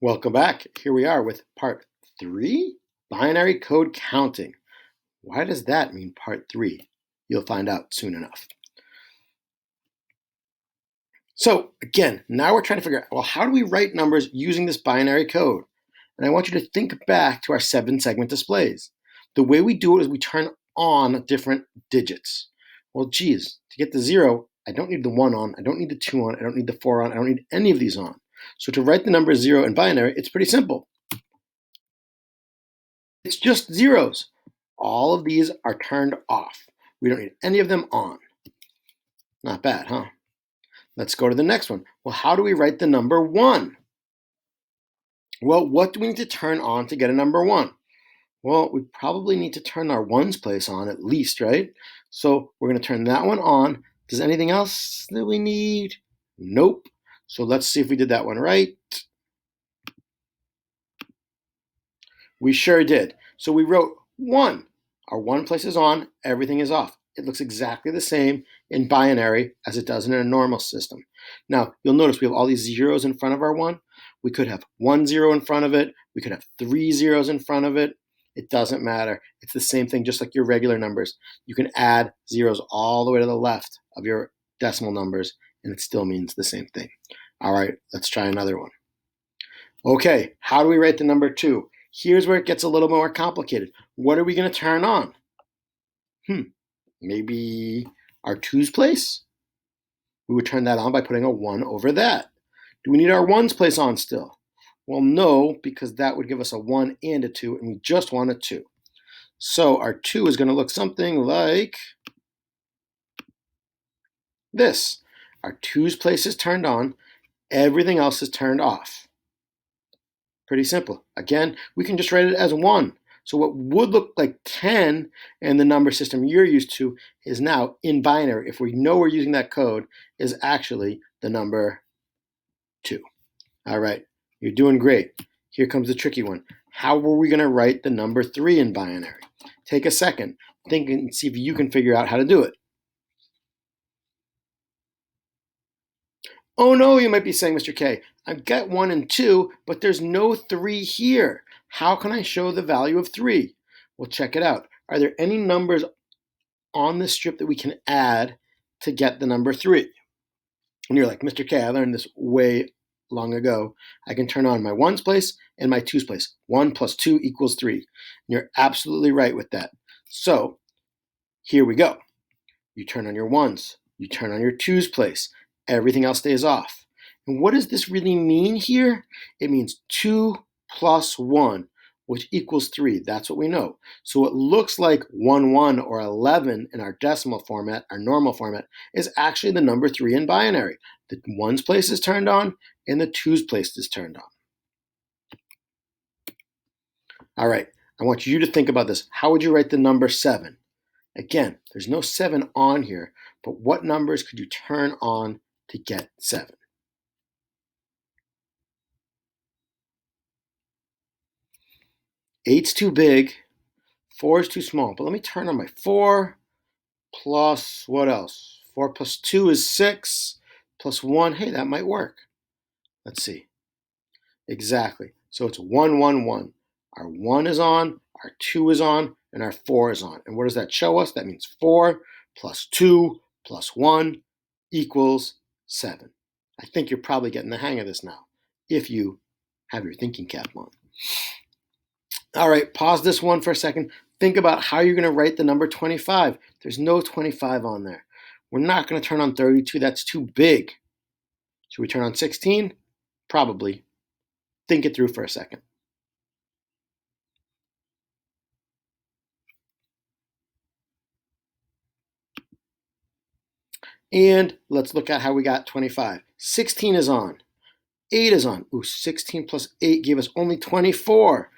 Welcome back. Here we are with part 3, binary code counting. Why does that mean part 3? You'll find out soon enough. So again, now we're trying to figure out, well, how do we write numbers using this binary code? And I want you to think back to our 7-segment displays. The way we do it is we turn on different digits. Well, geez, to get the 0, I don't need the 1 on, I don't need the 2 on, I don't need the 4 on, I don't need any of these on. So to write the number 0 in binary, it's pretty simple. It's just zeros. All of these are turned off. We don't need any of them on. Not bad, huh? Let's go to the next one. Well, how do we write the number 1? Well, what do we need to turn on to get a number 1? Well, we probably need to turn our ones place on at least, right? So we're going to turn that one on. Does anything else that we need? Nope. So let's see if we did that one right. We sure did. So we wrote 1. Our 1 place is on, everything is off. It looks exactly the same in binary as it does in a normal system. Now, you'll notice we have all these zeros in front of our 1. We could have 1 0 in front of it. We could have 3 zeros in front of it. It doesn't matter. It's the same thing, just like your regular numbers. You can add zeros all the way to the left of your decimal numbers, and it still means the same thing. All right, let's try another one. Okay, how do we write the number 2? Here's where it gets a little more complicated. What are we going to turn on? Maybe our 2's place? We would turn that on by putting a 1 over that. Do we need our 1's place on still? Well, no, because that would give us a 1 and a 2, and we just want a 2. So our 2 is going to look something like this. Our 2's place is turned on. Everything else is turned off. Pretty simple. Again, we can just write it as 1. So what would look like 10 in the number system you're used to is now in binary, if we know we're using that code, is actually the number 2. All right, you're doing great. Here comes the tricky one. How were we going to write the number 3 in binary? Take a second. Think and see if you can figure out how to do it. Oh no, you might be saying, Mr. K, I've got 1 and 2, but there's no 3 here. How can I show the value of 3? Well, check it out. Are there any numbers on this strip that we can add to get the number 3? And you're like, Mr. K, I learned this way long ago. I can turn on my 1's place and my 2's place. 1 plus 2 equals 3. And you're absolutely right with that. So here we go. You turn on your 1's. You turn on your 2's place. Everything else stays off. And what does this really mean here? It means 2 plus 1, which equals 3. That's what we know. So it looks like 1, 1, or 11 in our decimal format, our normal format, is actually the number 3 in binary. The 1's place is turned on, and the 2's place is turned on. All right, I want you to think about this. How would you write the number 7? Again, there's no 7 on here, but what numbers could you turn on to get 7? 8's too big, 4 is too small. But let me turn on my 4 plus what else? 4 plus 2 is 6 plus 1. Hey, that might work. Let's see. Exactly. So it's 1, 1, 1. Our 1 is on, our 2 is on, and our 4 is on. And what does that show us? That means 4 plus 2 plus 1 equals 7. I think you're probably getting the hang of this now, if you have your thinking cap on. All right, pause this one for a second. Think about how you're going to write the number 25. There's no 25 on there. We're not going to turn on 32. That's too big. Should we turn on 16? Probably. Think it through for a second. And let's look at how we got 25. 16 is on. 8 is on. Ooh, 16 plus 8 gave us only 24.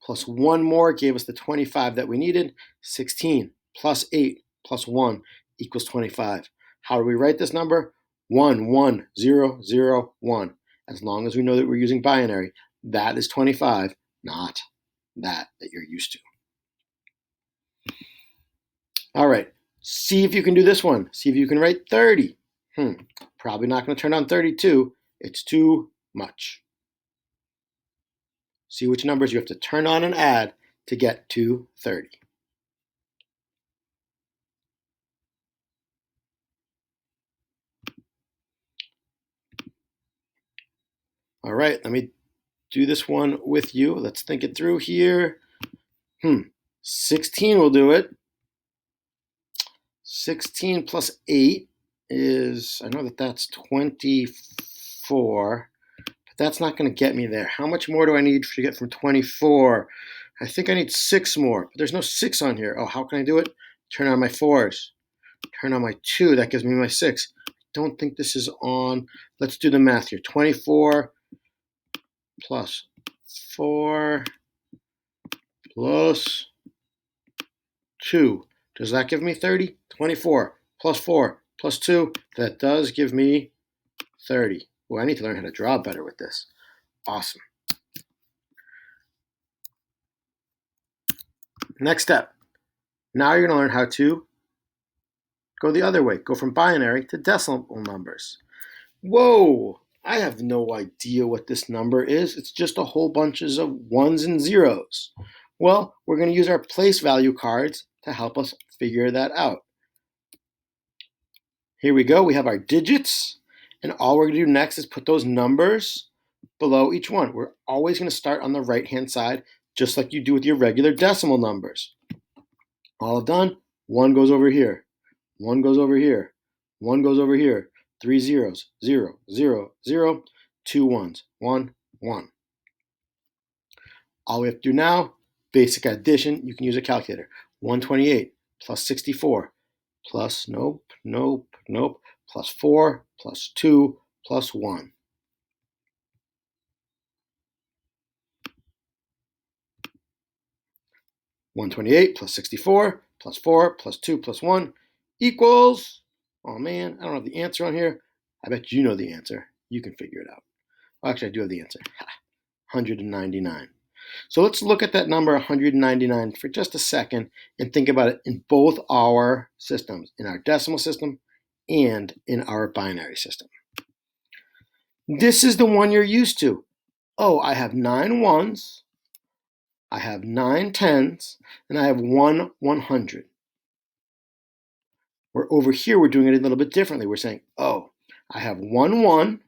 Plus 1 more gave us the 25 that we needed. 16 plus 8 plus 1 equals 25. How do we write this number? 1, 1, 0, 0, 1. As long as we know that we're using binary, that is 25, not that you're used to. All right, see if you can do this one. See if you can write 30. Probably not going to turn on 32. It's too much. See which numbers you have to turn on and add to get to 30. All right, let me do this one with you. Let's think it through here. 16 will do it. 16 plus 8 is, I know that that's 24, but that's not going to get me there. How much more do I need to get from 24? I think I need 6 more, but there's no 6 on here. Oh, how can I do it? Turn on my 4s. Turn on my 2. That gives me my 6. I don't think this is on. Let's do the math here. 24 plus 4 plus 2. Does that give me 30? 24 plus 4 plus 2. That does give me 30. Well, I need to learn how to draw better with this. Awesome. Next step. Now you're going to learn how to go the other way. Go from binary to decimal numbers. Whoa! I have no idea what this number is. It's just a whole bunches of ones and zeros. Well, we're going to use our place value cards to help us figure that out. Here we go. We have our digits, and all we're going to do next is put those numbers below each one. We're always going to start on the right-hand side, just like you do with your regular decimal numbers. All done. 1 goes over here. 1 goes over here. 1 goes over here. 3 zeros. 0, 0, 0. 2 ones. 1, 1. All we have to do now, basic addition. You can use a calculator. 128 plus 64 plus, nope, plus 4 plus 2 plus 1. 128 plus 64 plus 4 plus 2 plus 1 equals, oh man, I don't have the answer on here. I bet you know the answer. You can figure it out. Actually, I do have the answer. 199. So let's look at that number 199 for just a second and think about it in both our systems, in our decimal system and in our binary system. This is the one you're used to. Oh, I have 9 ones, I have 9 tens, and I have 1 100. Where over here, we're doing it a little bit differently. We're saying, oh, I have 1 1,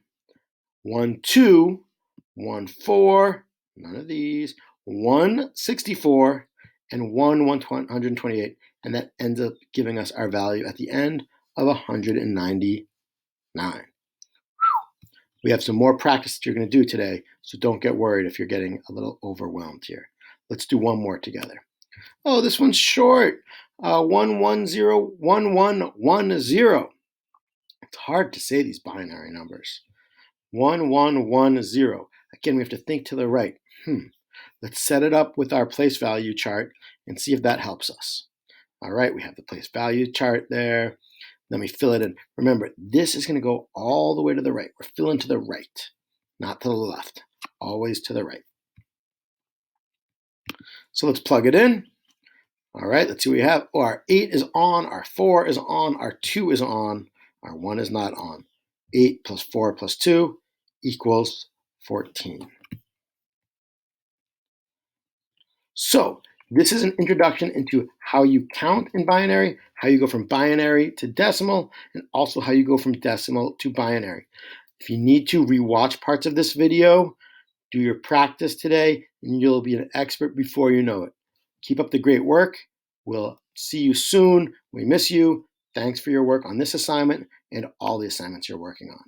1 2, 1 4, none of these, 1 64, and 1 128. And that ends up giving us our value at the end of 199. We have some more practice that you're going to do today, so don't get worried if you're getting a little overwhelmed here. Let's do one more together. Oh, this one's short. 1101110. It's hard to say these binary numbers. 1110. Again, we have to think to the right. Let's set it up with our place value chart and see if that helps us. All right, we have the place value chart there. Let me fill it in. Remember, this is going to go all the way to the right. We're filling to the right, not to the left. Always to the right. So let's plug it in. All right, let's see what we have. Oh, our 8 is on, our 4 is on, our 2 is on, our 1 is not on. 8 plus 4 plus 2 equals 14. So this is an introduction into how you count in binary, how you go from binary to decimal, and also how you go from decimal to binary. If you need to rewatch parts of this video, do your practice today, and you'll be an expert before you know it. Keep up the great work. We'll see you soon. We miss you. Thanks for your work on this assignment and all the assignments you're working on.